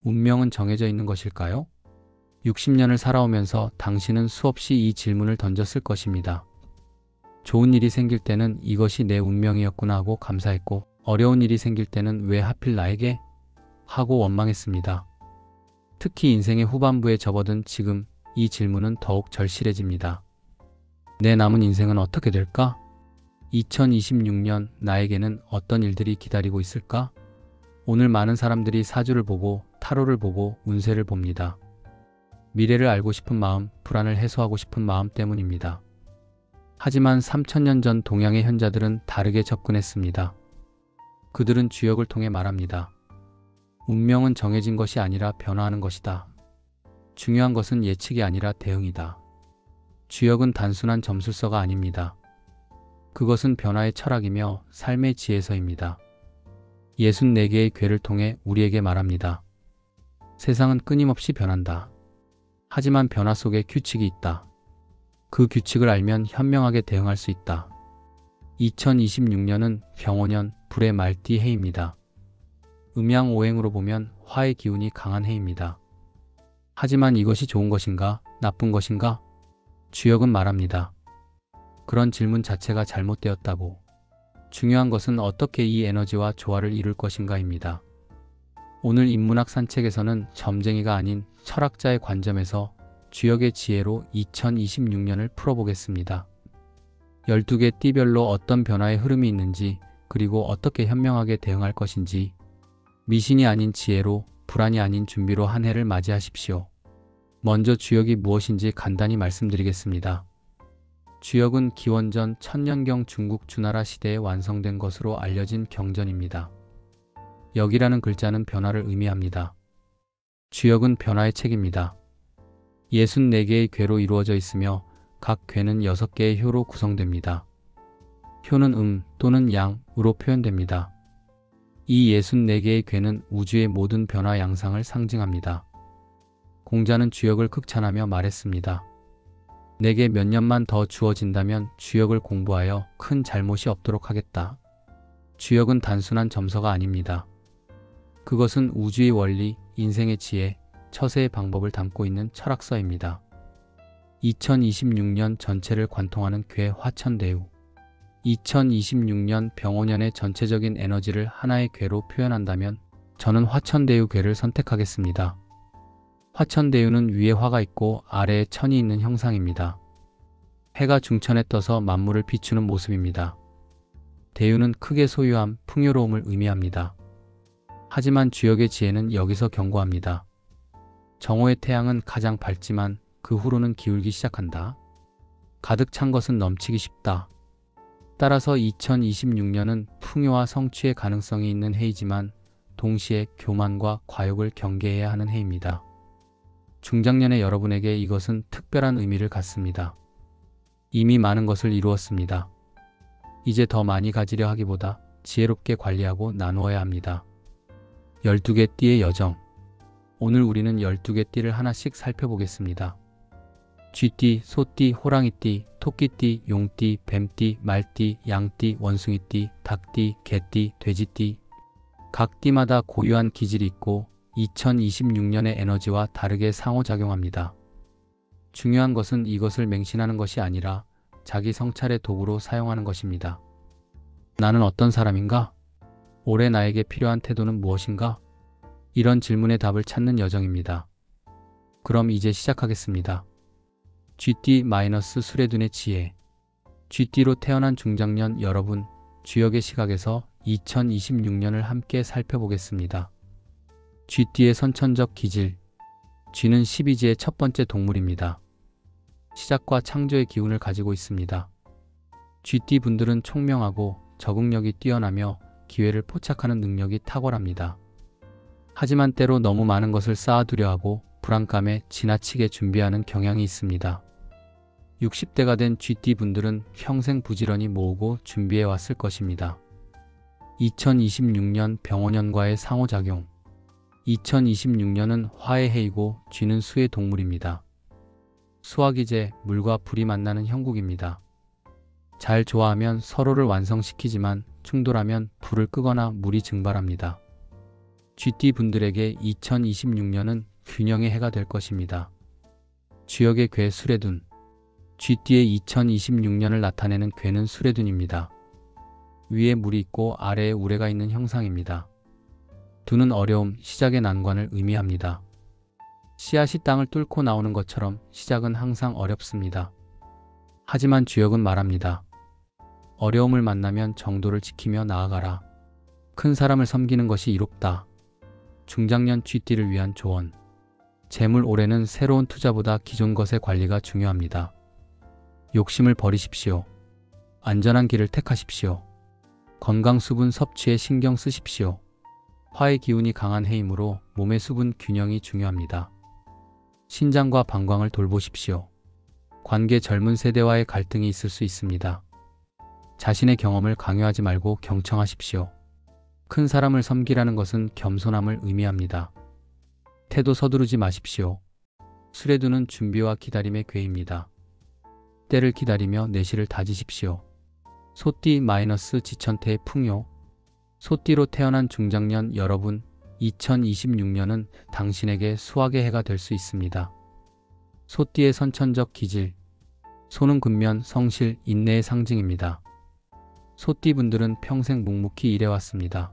운명은 정해져 있는 것일까요? 60년을 살아오면서 당신은 수없이 이 질문을 던졌을 것입니다. 좋은 일이 생길 때는 이것이 내 운명이었구나 하고 감사했고, 어려운 일이 생길 때는 왜 하필 나에게? 하고 원망했습니다. 특히 인생의 후반부에 접어든 지금 이 질문은 더욱 절실해집니다. 내 남은 인생은 어떻게 될까? 2026년 나에게는 어떤 일들이 기다리고 있을까? 오늘 많은 사람들이 사주를 보고 타로를 보고 운세를 봅니다. 미래를 알고 싶은 마음, 불안을 해소하고 싶은 마음 때문입니다. 하지만 3000년 전 동양의 현자들은 다르게 접근했습니다. 그들은 주역을 통해 말합니다. 운명은 정해진 것이 아니라 변화하는 것이다. 중요한 것은 예측이 아니라 대응이다. 주역은 단순한 점술서가 아닙니다. 그것은 변화의 철학이며 삶의 지혜서입니다. 64개의 궤를 통해 우리에게 말합니다. 세상은 끊임없이 변한다. 하지만 변화 속에 규칙이 있다. 그 규칙을 알면 현명하게 대응할 수 있다. 2026년은 병오년 불의 말띠 해입니다. 음양오행으로 보면 화의 기운이 강한 해입니다. 하지만 이것이 좋은 것인가, 나쁜 것인가? 주역은 말합니다. 그런 질문 자체가 잘못되었다고. 중요한 것은 어떻게 이 에너지와 조화를 이룰 것인가입니다. 오늘 인문학 산책에서는 점쟁이가 아닌 철학자의 관점에서 주역의 지혜로 2026년을 풀어보겠습니다. 12개 띠별로 어떤 변화의 흐름이 있는지, 그리고 어떻게 현명하게 대응할 것인지, 미신이 아닌 지혜로, 불안이 아닌 준비로 한 해를 맞이하십시오. 먼저 주역이 무엇인지 간단히 말씀드리겠습니다. 주역은 기원전 1000년경 중국 주나라 시대에 완성된 것으로 알려진 경전입니다. 역이라는 글자는 변화를 의미합니다. 주역은 변화의 책입니다. 64개의 궤로 이루어져 있으며 각 궤는 6개의 효로 구성됩니다. 효는 또는 양으로 표현됩니다. 이 64개의 궤는 우주의 모든 변화 양상을 상징합니다. 공자는 주역을 극찬하며 말했습니다. 내게 몇 년만 더 주어진다면 주역을 공부하여 큰 잘못이 없도록 하겠다. 주역은 단순한 점서가 아닙니다. 그것은 우주의 원리, 인생의 지혜, 처세의 방법을 담고 있는 철학서입니다. 2026년 전체를 관통하는 궤 화천대유. 2026년 병오년의 전체적인 에너지를 하나의 궤로 표현한다면 저는 화천대유 궤를 선택하겠습니다. 화천대유는 위에 화가 있고 아래에 천이 있는 형상입니다. 해가 중천에 떠서 만물을 비추는 모습입니다. 대유는 크게 소유함, 풍요로움을 의미합니다. 하지만 주역의 지혜는 여기서 경고합니다. 정오의 태양은 가장 밝지만 그 후로는 기울기 시작한다. 가득 찬 것은 넘치기 쉽다. 따라서 2026년은 풍요와 성취의 가능성이 있는 해이지만 동시에 교만과 과욕을 경계해야 하는 해입니다. 중장년의 여러분에게 이것은 특별한 의미를 갖습니다. 이미 많은 것을 이루었습니다. 이제 더 많이 가지려 하기보다 지혜롭게 관리하고 나누어야 합니다. 12개 띠의 여정. 오늘 우리는 12개 띠를 하나씩 살펴보겠습니다. 쥐띠, 소띠, 호랑이띠, 토끼띠, 용띠, 뱀띠, 말띠, 양띠, 원숭이띠, 닭띠, 개띠, 돼지띠. 각 띠마다 고유한 기질이 있고 2026년의 에너지와 다르게 상호작용합니다. 중요한 것은 이것을 맹신하는 것이 아니라 자기 성찰의 도구로 사용하는 것입니다. 나는 어떤 사람인가? 올해 나에게 필요한 태도는 무엇인가? 이런 질문의 답을 찾는 여정입니다. 그럼 이제 시작하겠습니다. 쥐띠 수레둔의 지혜. 쥐띠로 태어난 중장년 여러분, 주역의 시각에서 2026년을 함께 살펴보겠습니다. 쥐띠의 선천적 기질. 쥐는 12지의 첫 번째 동물입니다. 시작과 창조의 기운을 가지고 있습니다. 쥐띠 분들은 총명하고 적응력이 뛰어나며 기회를 포착하는 능력이 탁월합니다. 하지만 때로 너무 많은 것을 쌓아두려 하고 불안감에 지나치게 준비하는 경향이 있습니다. 60대가 된 쥐띠 분들은 평생 부지런히 모으고 준비해 왔을 것입니다. 2026년 병오년과의 상호작용. 2026년은 화의 해이고 쥐는 수의 동물입니다. 수화기제, 물과 불이 만나는 형국입니다. 잘 조화하면 서로를 완성시키지만 충돌하면 불을 끄거나 물이 증발합니다. GT 분들에게 2026년은 균형의 해가 될 것입니다. 주역의 괴 수레둔. GT의 2026년을 나타내는 괴는 수레둔입니다. 위에 물이 있고 아래에 우레가 있는 형상입니다. 두는 어려움, 시작의 난관을 의미합니다. 씨앗이 땅을 뚫고 나오는 것처럼 시작은 항상 어렵습니다. 하지만 주역은 말합니다. 어려움을 만나면 정도를 지키며 나아가라. 큰 사람을 섬기는 것이 이롭다. 중장년 GT를 위한 조언. 재물 올해는 새로운 투자보다 기존 것의 관리가 중요합니다. 욕심을 버리십시오. 안전한 길을 택하십시오. 건강 수분 섭취에 신경 쓰십시오. 화의 기운이 강한 해이므로 몸의 수분 균형이 중요합니다. 신장과 방광을 돌보십시오. 관계 젊은 세대와의 갈등이 있을 수 있습니다. 자신의 경험을 강요하지 말고 경청하십시오. 큰 사람을 섬기라는 것은 겸손함을 의미합니다. 태도 서두르지 마십시오. 수레두는 준비와 기다림의 괴입니다. 때를 기다리며 내실을 다지십시오. 소띠 마이너스 지천태의 풍요. 소띠로 태어난 중장년 여러분, 2026년은 당신에게 수확의 해가 될 수 있습니다. 소띠의 선천적 기질. 소는 근면, 성실, 인내의 상징입니다. 소띠 분들은 평생 묵묵히 일해왔습니다.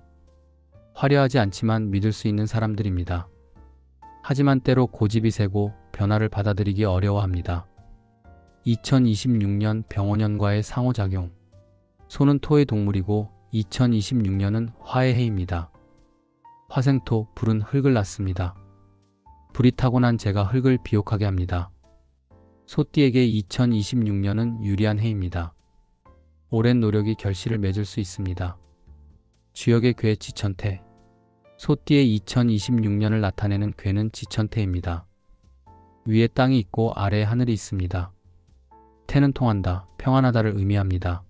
화려하지 않지만 믿을 수 있는 사람들입니다. 하지만 때로 고집이 세고 변화를 받아들이기 어려워합니다. 2026년 병원연과의 상호작용. 소는 토의 동물이고 2026년은 화의 해입니다. 화생토, 불은 흙을 낳습니다. 불이 타고난 재가 흙을 비옥하게 합니다. 소띠에게 2026년은 유리한 해입니다. 오랜 노력이 결실을 맺을 수 있습니다. 주역의 괴 지천태. 소띠의 2026년을 나타내는 괴는 지천태입니다. 위에 땅이 있고 아래에 하늘이 있습니다. 태는 통한다, 평안하다를 의미합니다.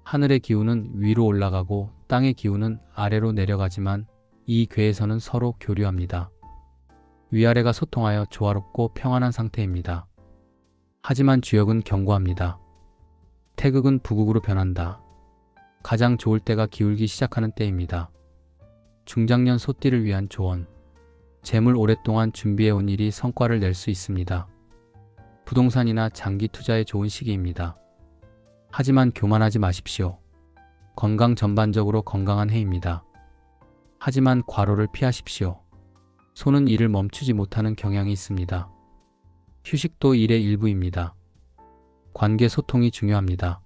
하늘의 기운은 위로 올라가고 땅의 기운은 아래로 내려가지만 이 괴에서는 서로 교류합니다. 위아래가 소통하여 조화롭고 평안한 상태입니다. 하지만 주역은 경고합니다. 태극은 부국으로 변한다. 가장 좋을 때가 기울기 시작하는 때입니다. 중장년 소띠를 위한 조언. 재물 오랫동안 준비해온 일이 성과를 낼 수 있습니다. 부동산이나 장기 투자에 좋은 시기입니다. 하지만 교만하지 마십시오. 건강 전반적으로 건강한 해입니다. 하지만 과로를 피하십시오. 소는 일을 멈추지 못하는 경향이 있습니다. 휴식도 일의 일부입니다. 관계 소통이 중요합니다.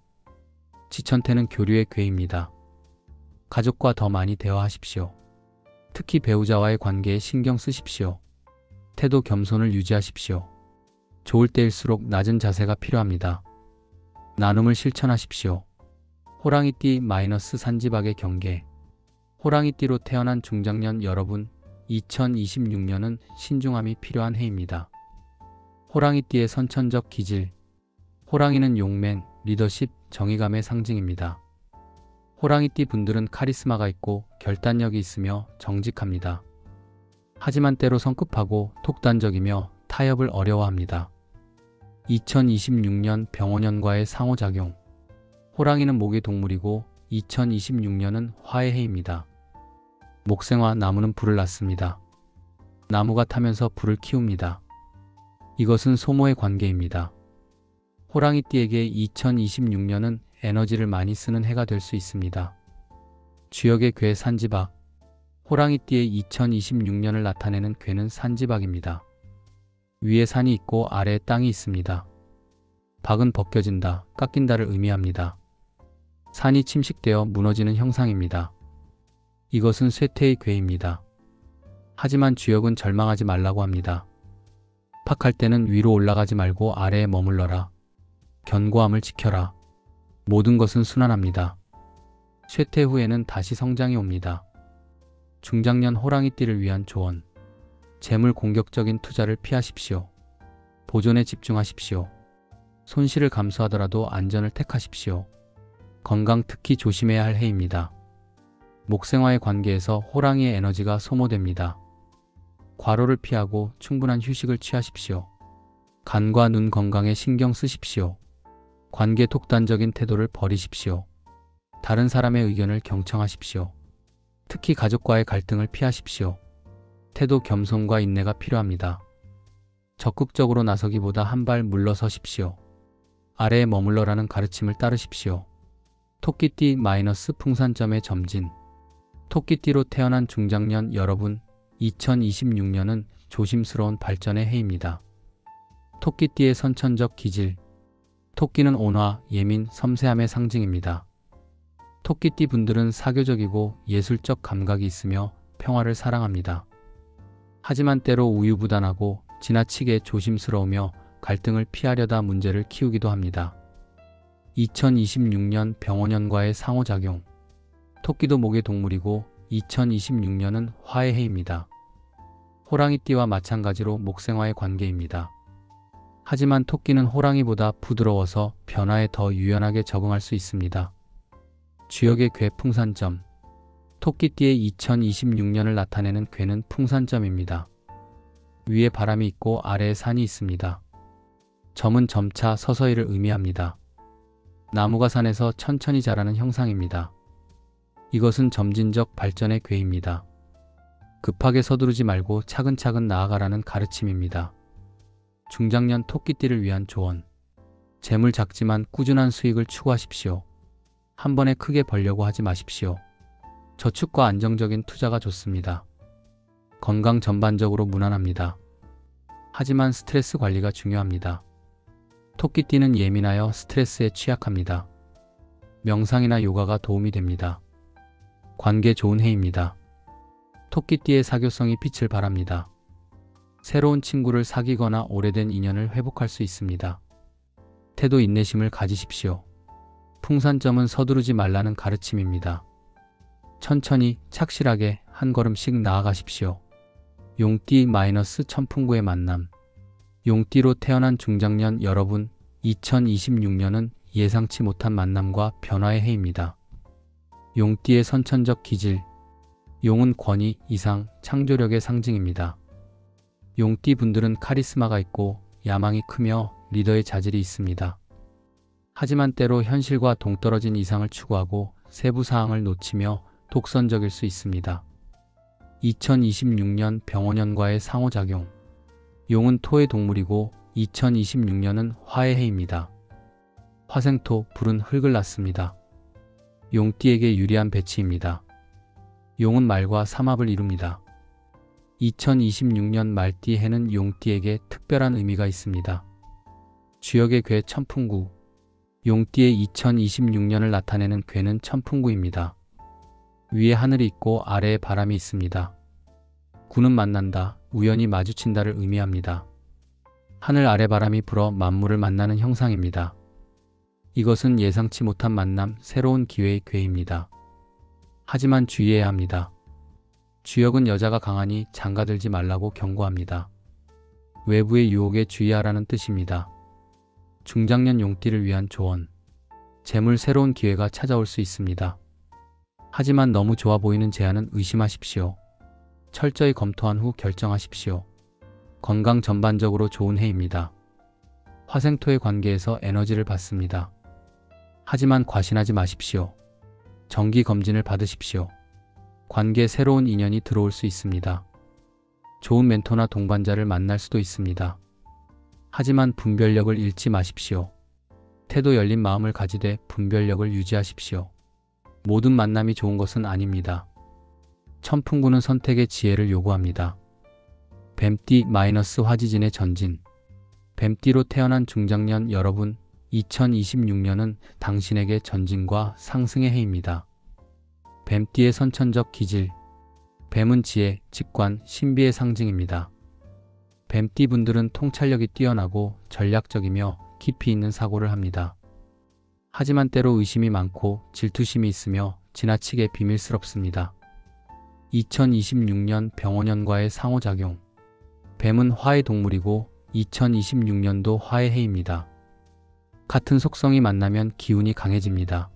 지천태는 교류의 괴입니다. 가족과 더 많이 대화하십시오. 특히 배우자와의 관계에 신경 쓰십시오. 태도 겸손을 유지하십시오. 좋을 때일수록 낮은 자세가 필요합니다. 나눔을 실천하십시오. 호랑이띠 마이너스 산지박의 경계. 호랑이띠로 태어난 중장년 여러분, 2026년은 신중함이 필요한 해입니다. 호랑이띠의 선천적 기질. 호랑이는 용맹, 리더십, 정의감의 상징입니다. 호랑이띠 분들은 카리스마가 있고 결단력이 있으며 정직합니다. 하지만 때로 성급하고 독단적이며 타협을 어려워합니다. 2026년 병원연과의 상호작용. 호랑이는 목의 동물이고 2026년은 화의 해입니다. 목생화 나무는 불을 낳습니다. 나무가 타면서 불을 키웁니다. 이것은 소모의 관계입니다. 호랑이띠에게 2026년은 에너지를 많이 쓰는 해가 될 수 있습니다. 주역의 괴 산지박. 호랑이띠의 2026년을 나타내는 괴는 산지박입니다. 위에 산이 있고 아래에 땅이 있습니다. 박은 벗겨진다, 깎인다를 의미합니다. 산이 침식되어 무너지는 형상입니다. 이것은 쇠퇴의 괴입니다. 하지만 주역은 절망하지 말라고 합니다. 팍할 때는 위로 올라가지 말고 아래에 머물러라. 견고함을 지켜라. 모든 것은 순환합니다. 쇠퇴 후에는 다시 성장이 옵니다. 중장년 호랑이띠를 위한 조언. 재물 공격적인 투자를 피하십시오. 보존에 집중하십시오. 손실을 감수하더라도 안전을 택하십시오. 건강 특히 조심해야 할 해입니다. 목생화의 관계에서 호랑이의 에너지가 소모됩니다. 과로를 피하고 충분한 휴식을 취하십시오. 간과 눈 건강에 신경 쓰십시오. 관계 독단적인 태도를 버리십시오. 다른 사람의 의견을 경청하십시오. 특히 가족과의 갈등을 피하십시오. 태도, 겸손과 인내가 필요합니다. 적극적으로 나서기보다 한 발 물러서십시오. 아래에 머물러라는 가르침을 따르십시오. 토끼띠 마이너스 풍산점의 점진. 토끼띠로 태어난 중장년 여러분, 2026년은 조심스러운 발전의 해입니다. 토끼띠의 선천적 기질. 토끼는 온화, 예민, 섬세함의 상징입니다. 토끼띠 분들은 사교적이고 예술적 감각이 있으며 평화를 사랑합니다. 하지만 때로 우유부단하고 지나치게 조심스러우며 갈등을 피하려다 문제를 키우기도 합니다. 2026년 병원연과의 상호작용. 토끼도 목의 동물이고 2026년은 화의 해입니다. 호랑이띠와 마찬가지로 목생화의 관계입니다. 하지만 토끼는 호랑이보다 부드러워서 변화에 더 유연하게 적응할 수 있습니다. 주역의 괴 풍산점. 토끼띠의 2026년을 나타내는 괴는 풍산점입니다. 위에 바람이 있고 아래에 산이 있습니다. 점은 점차 서서히를 의미합니다. 나무가 산에서 천천히 자라는 형상입니다. 이것은 점진적 발전의 괴입니다. 급하게 서두르지 말고 차근차근 나아가라는 가르침입니다. 중장년 토끼띠를 위한 조언. 재물 작지만 꾸준한 수익을 추구하십시오. 한 번에 크게 벌려고 하지 마십시오. 저축과 안정적인 투자가 좋습니다. 건강 전반적으로 무난합니다. 하지만 스트레스 관리가 중요합니다. 토끼띠는 예민하여 스트레스에 취약합니다. 명상이나 요가가 도움이 됩니다. 관계 좋은 해입니다. 토끼띠의 사교성이 빛을 발합니다. 새로운 친구를 사귀거나 오래된 인연을 회복할 수 있습니다. 태도, 인내심을 가지십시오. 풍산점은 서두르지 말라는 가르침입니다. 천천히 착실하게 한 걸음씩 나아가십시오. 용띠 마이너스 천풍구의 만남. 용띠로 태어난 중장년 여러분, 2026년은 예상치 못한 만남과 변화의 해입니다. 용띠의 선천적 기질. 용은 권위, 이상, 창조력의 상징입니다. 용띠 분들은 카리스마가 있고 야망이 크며 리더의 자질이 있습니다. 하지만 때로 현실과 동떨어진 이상을 추구하고 세부 사항을 놓치며 독선적일 수 있습니다. 2026년 병원연과의 상호작용. 용은 토의 동물이고 2026년은 화의 해입니다. 화생토, 불은 흙을 낳습니다. 용띠에게 유리한 배치입니다. 용은 말과 삼합을 이룹니다. 2026년 말띠 해는 용띠에게 특별한 의미가 있습니다. 주역의 괴 천풍구. 용띠의 2026년을 나타내는 괴는 천풍구입니다. 위에 하늘이 있고 아래에 바람이 있습니다. 구는 만난다, 우연히 마주친다를 의미합니다. 하늘 아래 바람이 불어 만물을 만나는 형상입니다. 이것은 예상치 못한 만남, 새로운 기회의 괴입니다. 하지만 주의해야 합니다. 주역은 여자가 강하니 장가들지 말라고 경고합니다. 외부의 유혹에 주의하라는 뜻입니다. 중장년 용띠를 위한 조언. 재물 새로운 기회가 찾아올 수 있습니다. 하지만 너무 좋아 보이는 제안은 의심하십시오. 철저히 검토한 후 결정하십시오. 건강 전반적으로 좋은 해입니다. 화생토의 관계에서 에너지를 받습니다. 하지만 과신하지 마십시오. 정기 검진을 받으십시오. 관계에 새로운 인연이 들어올 수 있습니다. 좋은 멘토나 동반자를 만날 수도 있습니다. 하지만 분별력을 잃지 마십시오. 태도 열린 마음을 가지되 분별력을 유지하십시오. 모든 만남이 좋은 것은 아닙니다. 천풍구는 선택의 지혜를 요구합니다. 뱀띠 마이너스 화지진의 전진. 뱀띠로 태어난 중장년 여러분, 2026년은 당신에게 전진과 상승의 해입니다. 뱀띠의 선천적 기질. 뱀은 지혜, 직관, 신비의 상징입니다. 뱀띠 분들은 통찰력이 뛰어나고 전략적이며 깊이 있는 사고를 합니다. 하지만 때로 의심이 많고 질투심이 있으며 지나치게 비밀스럽습니다. 2026년 병원연과의 상호작용. 뱀은 화의 동물이고 2026년도 화의 해입니다. 같은 속성이 만나면 기운이 강해집니다.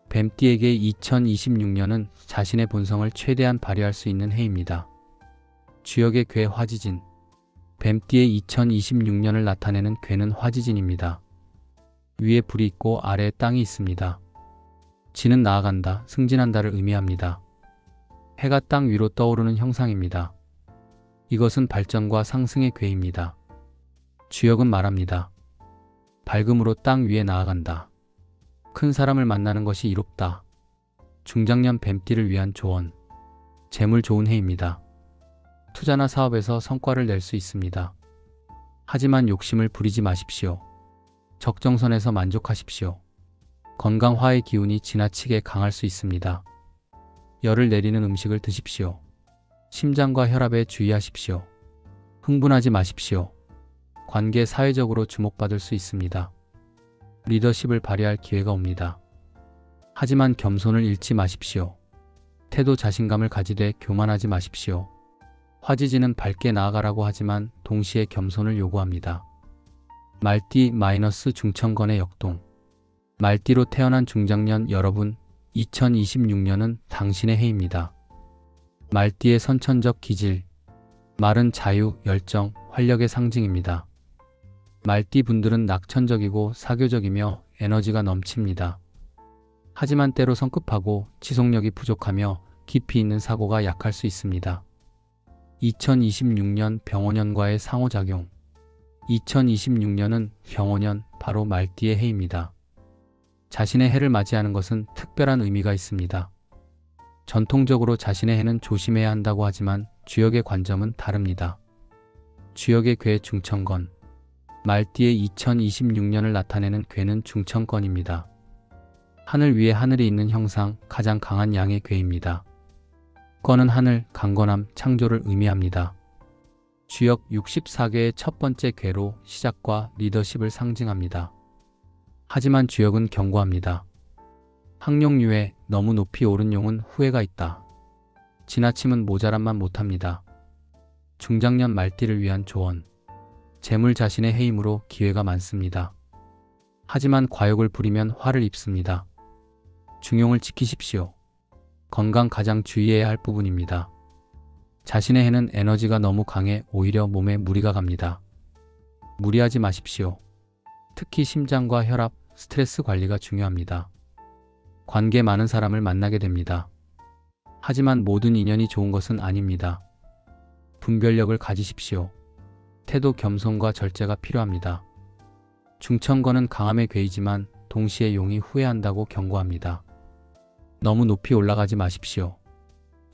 뱀띠에게 2026년은 자신의 본성을 최대한 발휘할 수 있는 해입니다. 주역의 괴 화지진. 뱀띠의 2026년을 나타내는 괴는 화지진입니다. 위에 불이 있고 아래에 땅이 있습니다. 진은 나아간다, 승진한다를 의미합니다. 해가 땅 위로 떠오르는 형상입니다. 이것은 발전과 상승의 궤입니다. 주역은 말합니다. 밝음으로 땅 위에 나아간다. 큰 사람을 만나는 것이 이롭다. 중장년 뱀띠를 위한 조언. 재물 좋은 해입니다. 투자나 사업에서 성과를 낼 수 있습니다. 하지만 욕심을 부리지 마십시오. 적정선에서 만족하십시오. 건강화의 기운이 지나치게 강할 수 있습니다. 열을 내리는 음식을 드십시오. 심장과 혈압에 주의하십시오. 흥분하지 마십시오. 관계 사회적으로 주목받을 수 있습니다. 리더십을 발휘할 기회가 옵니다. 하지만 겸손을 잃지 마십시오. 태도 자신감을 가지되 교만하지 마십시오. 화지지는 밝게 나아가라고 하지만 동시에 겸손을 요구합니다. 말띠 마이너스 중천건의 역동. 말띠로 태어난 중장년 여러분, 2026년은 당신의 해입니다. 말띠의 선천적 기질. 말은 자유, 열정, 활력의 상징입니다. 말띠 분들은 낙천적이고 사교적이며 에너지가 넘칩니다. 하지만 때로 성급하고 지속력이 부족하며 깊이 있는 사고가 약할 수 있습니다. 2026년 병원년과의 상호작용. 2026년은 병원년, 바로 말띠의 해입니다. 자신의 해를 맞이하는 것은 특별한 의미가 있습니다. 전통적으로 자신의 해는 조심해야 한다고 하지만 주역의 관점은 다릅니다. 주역의 궤 중천건. 말띠의 2026년을 나타내는 궤는 중천건입니다. 하늘 위에 하늘이 있는 형상, 가장 강한 양의 궤입니다. 건은 하늘, 강건함, 창조를 의미합니다. 주역 64개의 첫 번째 궤로 시작과 리더십을 상징합니다. 하지만 주역은 경고합니다. 항룡유에 너무 높이 오른 용은 후회가 있다. 지나침은 모자람만 못합니다. 중장년 말띠를 위한 조언. 재물 자신의 해임으로 기회가 많습니다. 하지만 과욕을 부리면 화를 입습니다. 중용을 지키십시오. 건강 가장 주의해야 할 부분입니다. 자신의 해는 에너지가 너무 강해 오히려 몸에 무리가 갑니다. 무리하지 마십시오. 특히 심장과 혈압, 스트레스 관리가 중요합니다. 관계 많은 사람을 만나게 됩니다. 하지만 모든 인연이 좋은 것은 아닙니다. 분별력을 가지십시오. 태도 겸손과 절제가 필요합니다. 중천건은 강함의 궤이지만 동시에 용이 후회한다고 경고합니다. 너무 높이 올라가지 마십시오.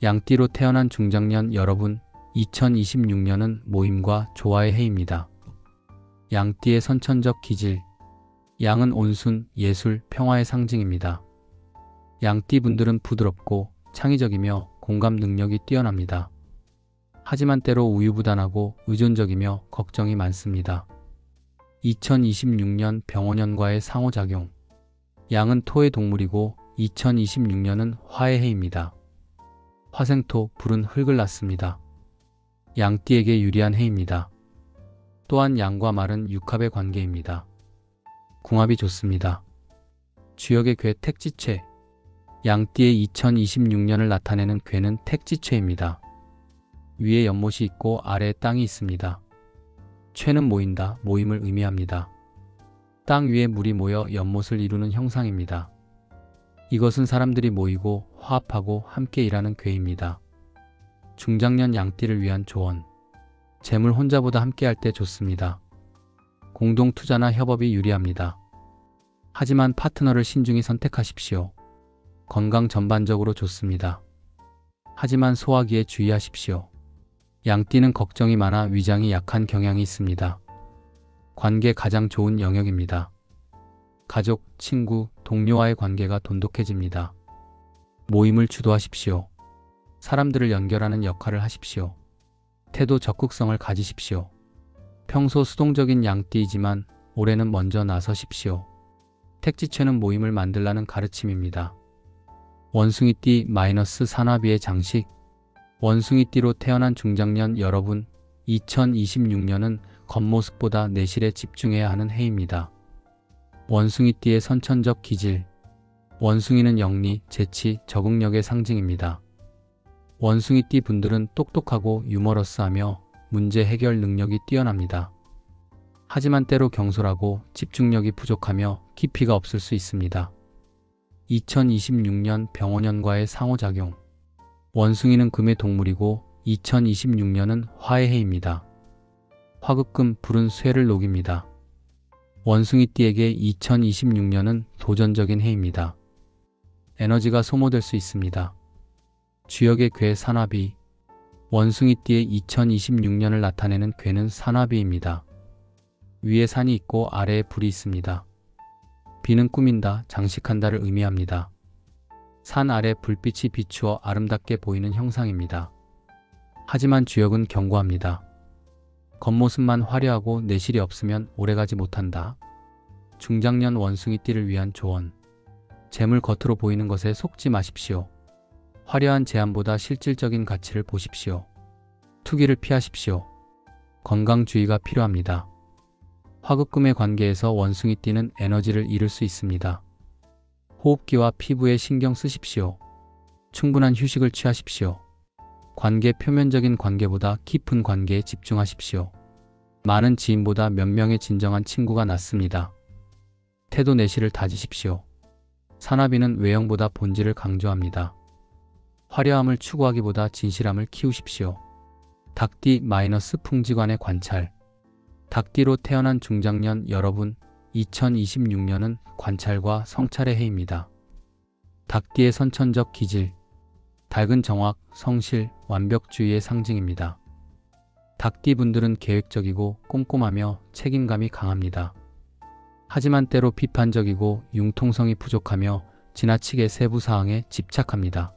양띠로 태어난 중장년 여러분, 2026년은 모임과 조화의 해입니다. 양띠의 선천적 기질. 양은 온순, 예술, 평화의 상징입니다. 양띠 분들은 부드럽고 창의적이며 공감 능력이 뛰어납니다. 하지만 때로 우유부단하고 의존적이며 걱정이 많습니다. 2026년 병원년과의 상호작용. 양은 토의 동물이고 2026년은 화의 해입니다. 화생토, 불은 흙을 낳습니다. 양띠에게 유리한 해입니다. 또한 양과 말은 육합의 관계입니다. 궁합이 좋습니다. 주역의 궤 택지체. 양띠의 2026년을 나타내는 궤는 택지체입니다. 위에 연못이 있고 아래에 땅이 있습니다. 최는 모인다, 모임을 의미합니다. 땅 위에 물이 모여 연못을 이루는 형상입니다. 이것은 사람들이 모이고 화합하고 함께 일하는 궤입니다. 중장년 양띠를 위한 조언. 재물 혼자보다 함께할 때 좋습니다. 공동 투자나 협업이 유리합니다. 하지만 파트너를 신중히 선택하십시오. 건강 전반적으로 좋습니다. 하지만 소화기에 주의하십시오. 양띠는 걱정이 많아 위장이 약한 경향이 있습니다. 관계 가장 좋은 영역입니다. 가족, 친구, 동료와의 관계가 돈독해집니다. 모임을 주도하십시오. 사람들을 연결하는 역할을 하십시오. 태도 적극성을 가지십시오. 평소 수동적인 양띠이지만 올해는 먼저 나서십시오. 택지체는 모임을 만들라는 가르침입니다. 원숭이띠 마이너스 산화비의 장식. 원숭이띠로 태어난 중장년 여러분, 2026년은 겉모습보다 내실에 집중해야 하는 해입니다. 원숭이띠의 선천적 기질. 원숭이는 영리, 재치, 적응력의 상징입니다. 원숭이띠 분들은 똑똑하고 유머러스하며 문제 해결 능력이 뛰어납니다. 하지만 때로 경솔하고 집중력이 부족하며 깊이가 없을 수 있습니다. 2026년 병원년과의 상호작용. 원숭이는 금의 동물이고 2026년은 화의 해입니다. 화급금 불은 쇠를 녹입니다. 원숭이띠에게 2026년은 도전적인 해입니다. 에너지가 소모될 수 있습니다. 주역의 괴 산화비. 원숭이띠의 2026년을 나타내는 괴는 산화비입니다. 위에 산이 있고 아래에 불이 있습니다. 비는 꾸민다, 장식한다를 의미합니다. 산 아래 불빛이 비추어 아름답게 보이는 형상입니다. 하지만 주역은 경고합니다. 겉모습만 화려하고 내실이 없으면 오래가지 못한다. 중장년 원숭이띠를 위한 조언. 재물 겉으로 보이는 것에 속지 마십시오. 화려한 제안보다 실질적인 가치를 보십시오. 투기를 피하십시오. 건강주의가 필요합니다. 화급금의 관계에서 원숭이띠는 에너지를 잃을 수 있습니다. 호흡기와 피부에 신경 쓰십시오. 충분한 휴식을 취하십시오. 관계 표면적인 관계보다 깊은 관계에 집중하십시오. 많은 지인보다 몇 명의 진정한 친구가 낫습니다. 태도 내실을 다지십시오. 산화비는 외형보다 본질을 강조합니다. 화려함을 추구하기보다 진실함을 키우십시오. 닭띠 마이너스 풍지관의 관찰. 닭띠로 태어난 중장년 여러분, 2026년은 관찰과 성찰의 해입니다. 닭띠의 선천적 기질. 닭은 정확, 성실, 완벽주의의 상징입니다. 닭띠 분들은 계획적이고 꼼꼼하며 책임감이 강합니다. 하지만 때로 비판적이고 융통성이 부족하며 지나치게 세부 사항에 집착합니다.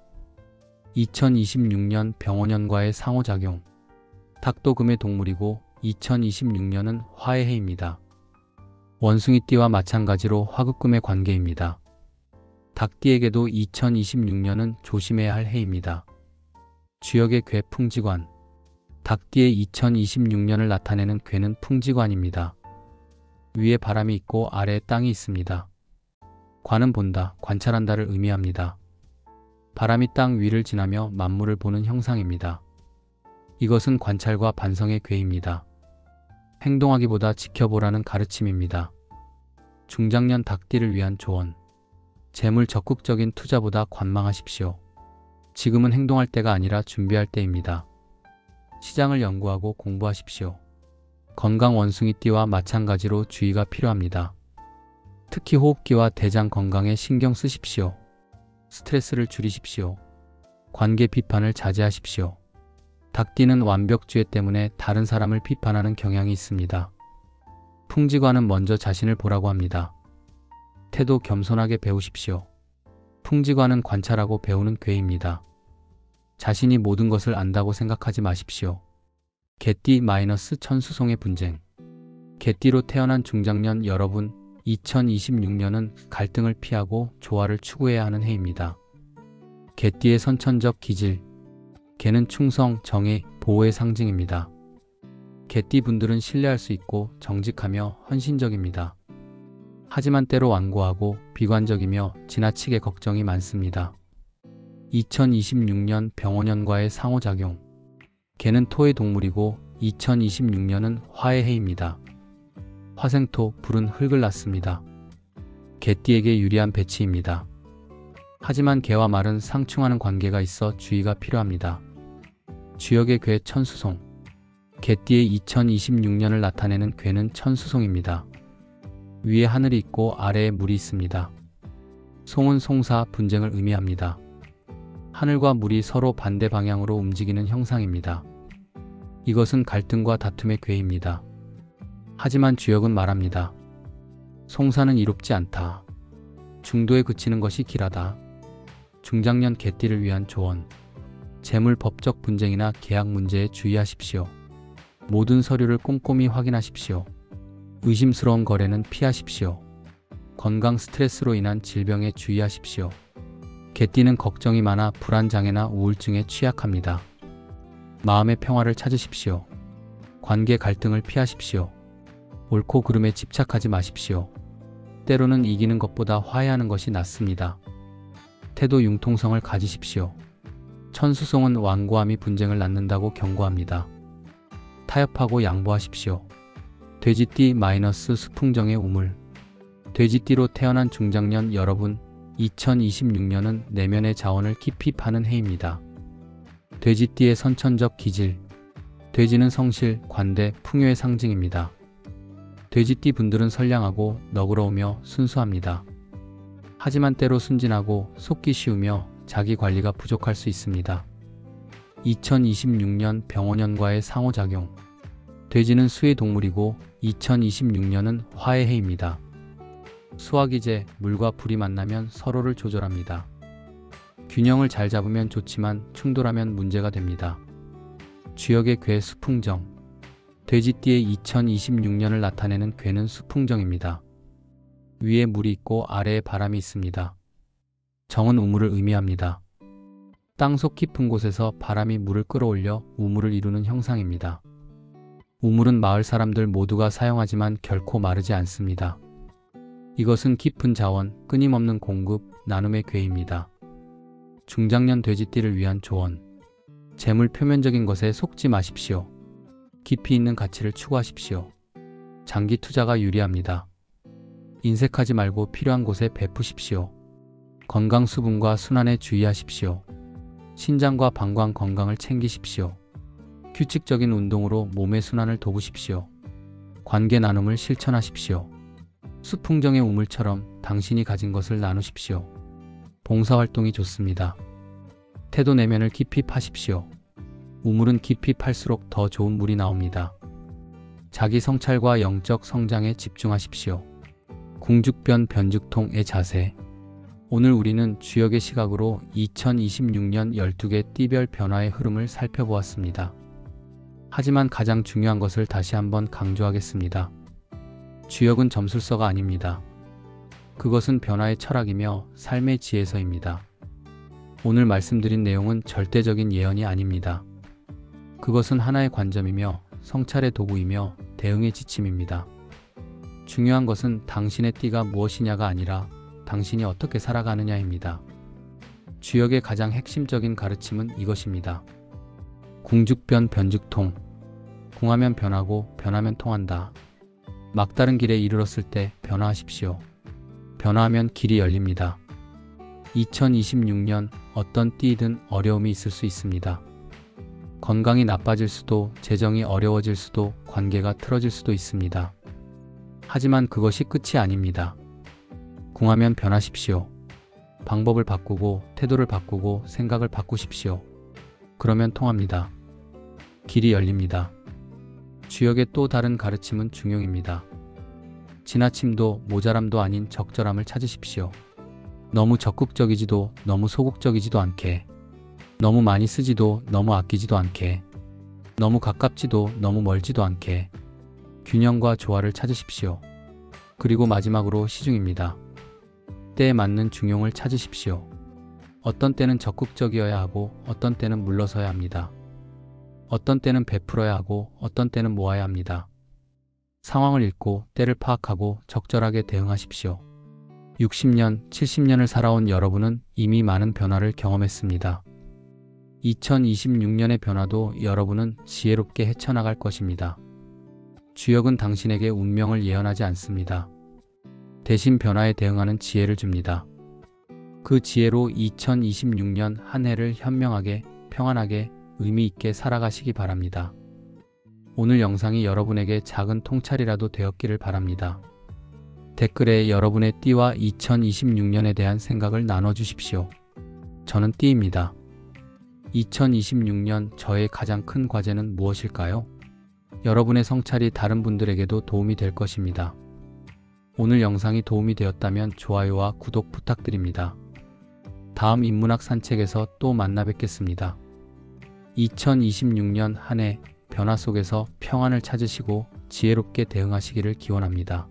2026년 병원연과의 상호작용. 닭도 금의 동물이고 2026년은 화의 해입니다. 원숭이띠와 마찬가지로 화급금의 관계입니다. 닭띠에게도 2026년은 조심해야 할 해입니다. 주역의 괴 풍지관. 닭띠의 2026년을 나타내는 괴는 풍지관입니다. 위에 바람이 있고 아래에 땅이 있습니다. 관은 본다, 관찰한다를 의미합니다. 바람이 땅 위를 지나며 만물을 보는 형상입니다. 이것은 관찰과 반성의 괴입니다. 행동하기보다 지켜보라는 가르침입니다. 중장년 닭띠를 위한 조언. 재물 적극적인 투자보다 관망하십시오. 지금은 행동할 때가 아니라 준비할 때입니다. 시장을 연구하고 공부하십시오. 건강 원숭이띠와 마찬가지로 주의가 필요합니다. 특히 호흡기와 대장 건강에 신경 쓰십시오. 스트레스를 줄이십시오. 관계 비판을 자제하십시오. 닭띠는 완벽주의 때문에 다른 사람을 비판하는 경향이 있습니다. 풍지관은 먼저 자신을 보라고 합니다. 태도 겸손하게 배우십시오. 풍지관은 관찰하고 배우는 괴입니다. 자신이 모든 것을 안다고 생각하지 마십시오. 개띠 마이너스 천수송의 분쟁. 개띠로 태어난 중장년 여러분, 2026년은 갈등을 피하고 조화를 추구해야 하는 해입니다. 개띠의 선천적 기질. 개는 충성, 정의, 보호의 상징입니다. 개띠 분들은 신뢰할 수 있고 정직하며 헌신적입니다. 하지만 때로 완고하고 비관적이며 지나치게 걱정이 많습니다. 2026년 병원연과의 상호작용. 개는 토의 동물이고 2026년은 화의 해입니다. 화생토, 불은 흙을 낳습니다. 개띠에게 유리한 배치입니다. 하지만 개와 말은 상충하는 관계가 있어 주의가 필요합니다. 주역의 괴 천수송. 개띠의 2026년을 나타내는 괴는 천수송입니다. 위에 하늘이 있고 아래에 물이 있습니다. 송은 송사, 분쟁을 의미합니다. 하늘과 물이 서로 반대 방향으로 움직이는 형상입니다. 이것은 갈등과 다툼의 괴입니다. 하지만 주역은 말합니다. 송사는 이롭지 않다. 중도에 그치는 것이 길하다. 중장년 개띠를 위한 조언. 재물 법적 분쟁이나 계약 문제에 주의하십시오. 모든 서류를 꼼꼼히 확인하십시오. 의심스러운 거래는 피하십시오. 건강 스트레스로 인한 질병에 주의하십시오. 개띠는 걱정이 많아 불안장애나 우울증에 취약합니다. 마음의 평화를 찾으십시오. 관계 갈등을 피하십시오. 옳고 그름에 집착하지 마십시오. 때로는 이기는 것보다 화해하는 것이 낫습니다. 태도 융통성을 가지십시오. 천수송은 완고함이 분쟁을 낳는다고 경고합니다. 타협하고 양보하십시오. 돼지띠 마이너스 수풍정의 우물. 돼지띠로 태어난 중장년 여러분, 2026년은 내면의 자원을 깊이 파는 해입니다. 돼지띠의 선천적 기질. 돼지는 성실, 관대, 풍요의 상징입니다. 돼지띠 분들은 선량하고 너그러우며 순수합니다. 하지만 때로 순진하고 속기 쉬우며 자기 관리가 부족할 수 있습니다. 2026년 병원년과의 상호작용. 돼지는 수의 동물이고 2026년은 화의 해입니다. 수와 기재, 물과 불이 만나면 서로를 조절합니다. 균형을 잘 잡으면 좋지만 충돌하면 문제가 됩니다. 주역의 괴 수풍정. 돼지띠의 2026년을 나타내는 괴는 수풍정입니다. 위에 물이 있고 아래에 바람이 있습니다. 정은 우물을 의미합니다. 땅속 깊은 곳에서 바람이 물을 끌어올려 우물을 이루는 형상입니다. 우물은 마을 사람들 모두가 사용하지만 결코 마르지 않습니다. 이것은 깊은 자원, 끊임없는 공급, 나눔의 괴입니다. 중장년 돼지띠를 위한 조언. 재물 표면적인 것에 속지 마십시오. 깊이 있는 가치를 추구하십시오. 장기 투자가 유리합니다. 인색하지 말고 필요한 곳에 베푸십시오. 건강 수분과 순환에 주의하십시오. 신장과 방광 건강을 챙기십시오. 규칙적인 운동으로 몸의 순환을 도우십시오. 관계 나눔을 실천하십시오. 수풍정의 우물처럼 당신이 가진 것을 나누십시오. 봉사활동이 좋습니다. 태도 내면을 깊이 파십시오. 우물은 깊이 팔수록 더 좋은 물이 나옵니다. 자기 성찰과 영적 성장에 집중하십시오. 궁죽변 변죽통의 자세. 오늘 우리는 주역의 시각으로 2026년 12개 띠별 변화의 흐름을 살펴보았습니다. 하지만 가장 중요한 것을 다시 한번 강조하겠습니다. 주역은 점술서가 아닙니다. 그것은 변화의 철학이며 삶의 지혜서입니다. 오늘 말씀드린 내용은 절대적인 예언이 아닙니다. 그것은 하나의 관점이며 성찰의 도구이며 대응의 지침입니다. 중요한 것은 당신의 띠가 무엇이냐가 아니라 당신이 어떻게 살아가느냐입니다. 주역의 가장 핵심적인 가르침은 이것입니다. 궁죽변 변죽통. 궁하면 변하고 변하면 통한다. 막다른 길에 이르렀을 때 변화하십시오. 변화하면 길이 열립니다. 2026년 어떤 띠이든 어려움이 있을 수 있습니다. 건강이 나빠질 수도, 재정이 어려워질 수도, 관계가 틀어질 수도 있습니다. 하지만 그것이 끝이 아닙니다. 궁하면 변하십시오. 방법을 바꾸고, 태도를 바꾸고, 생각을 바꾸십시오. 그러면 통합니다. 길이 열립니다. 주역의 또 다른 가르침은 중용입니다. 지나침도 모자람도 아닌 적절함을 찾으십시오. 너무 적극적이지도 너무 소극적이지도 않게, 너무 많이 쓰지도 너무 아끼지도 않게, 너무 가깝지도 너무 멀지도 않게 균형과 조화를 찾으십시오. 그리고 마지막으로 시중입니다. 때에 맞는 중용을 찾으십시오. 어떤 때는 적극적이어야 하고 어떤 때는 물러서야 합니다. 어떤 때는 베풀어야 하고 어떤 때는 모아야 합니다. 상황을 읽고 때를 파악하고 적절하게 대응하십시오. 60년, 70년을 살아온 여러분은 이미 많은 변화를 경험했습니다. 2026년의 변화도 여러분은 지혜롭게 헤쳐나갈 것입니다. 주역은 당신에게 운명을 예언하지 않습니다. 대신 변화에 대응하는 지혜를 줍니다. 그 지혜로 2026년 한 해를 현명하게, 평안하게, 의미 있게 살아가시기 바랍니다. 오늘 영상이 여러분에게 작은 통찰이라도 되었기를 바랍니다. 댓글에 여러분의 띠와 2026년에 대한 생각을 나눠주십시오. 저는 띠입니다. 2026년 저의 가장 큰 과제는 무엇일까요? 여러분의 성찰이 다른 분들에게도 도움이 될 것입니다. 오늘 영상이 도움이 되었다면 좋아요와 구독 부탁드립니다. 다음 인문학 산책에서 또 만나 뵙겠습니다. 2026년 한 해 변화 속에서 평안을 찾으시고 지혜롭게 대응하시기를 기원합니다.